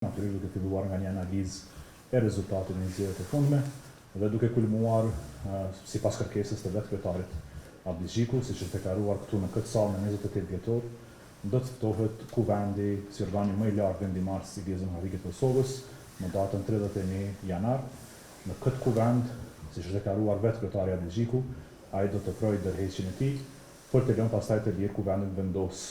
Natyrisht duke filluar nga një analizë e rezultatit në zgjedhjet e fundme dhe duke kulmuar sipas kërkesës të vetë kryetarit Abdul Xhiku, siç është deklaruar këtu në këtë sallë në 28 dhjetor, do të ftohet kuvendi si organi më i lartë vendimmarrës i Ligjit Demokratik të Kosovës në datën 31 janar. Në këtë kuvend, siç është deklaruar vetë kryetari Abdul Xhiku, ai do të ofrojë ndërheqjen e tij për të lënë pastaj të lirë kuvendin vendos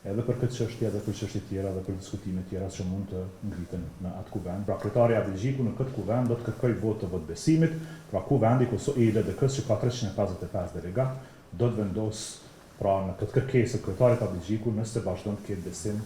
edhe për këtë çështje edhe për çështje tjera dhe për diskutime tjera që mund të ngriten në atë kuvend. Pra kryetari Abdul Xhiku në këtë kuvend do të kërkojë votë të votë-besimit, pra kuvendi i LDK-s që ka 355 delegat do të vendos pra në këtë kërkesë të kryetarit Abdul Xhiku nëse vazhdon të ketë besim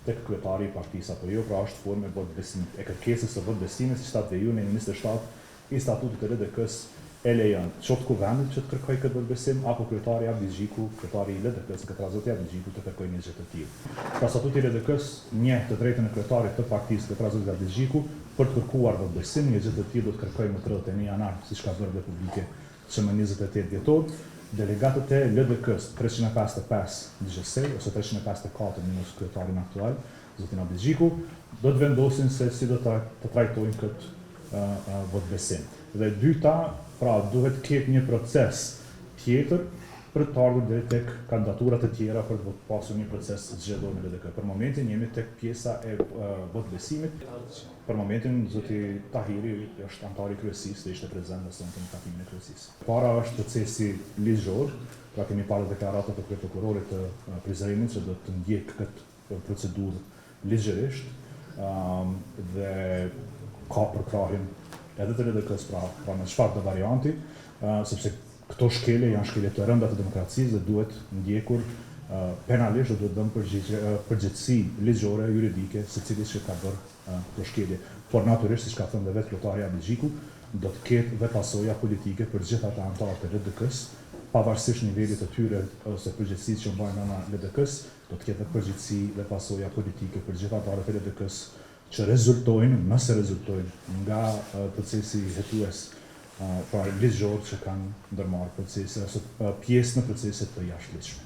tek kryetari i partisë apo jo, pra është formë e votë-besimit e kërkesës së votë-besimit si statë ju në 27 i statutit të LDK-s e lejon qoftë kuvendit që të kërkojë këtë votë-besim apo kryetari Abdul Xhiku, kryetari i LDK-s, këtë rast Abdul Xhiku të kërkojë një gjë të tillë. Pra statuti i LDK-s njeh të drejtën e kryetarit të partisë, këtë rast Abdul Xhiku, për të kërkuar votë-besim, një gjë të tillë do të kërkojë më 31 janar, siç ka bërë Republike që më 28 dhjetor. Delegatët e LDK-s 355 DGS ose 354 minus kryetarin aktual, zotin Abdul Xhiku, do të vendosin se si do të trajtojnë këtë votë-besim. Dhe dyta, pra duhet të ketë një proces tjetër për të ardhur deri tek kandidaturat e tjera për të pasur një proces zgjedhor në LDK. Për momentin jemi tek pjesa e votë-besimit. Për momentin zoti Tahiri është antari i kryesisë dhe ishte prezant në takimin e kryesisë. Para është procesi ligjor, pra kemi parë deklaratat e prokurorit të Prizrenit që do të ndjek këtë procedurë ligjërisht dhe ka përkrahjen edhe të LDK-s pra në çfarë do varianti, sepse këto shkelje janë shkelje të rënda të demokracisë dhe duhet ndjekur penalisht dhe duhet dhënë përgjegjësi ligjore juridike secilit që ka bërë këto shkelje. Por natyrisht, siç ka thënë dhe vetë kryetari Abdul Xhiku, do të ketë dhe pasoja politike për gjithë ata anëtarët e LDK-s, pavarësisht nivelit të tyre ose përgjegjësisë që mbajnë ana LDK-s, do të ketë përgjegjësi dhe pasoja politike për gjithë anëtarët e LDK-s që nëse rezultojnë nga procesi hetues pra ligjor që kanë ndërmarrë procese ose pjesë në procese të jashtëligjshme.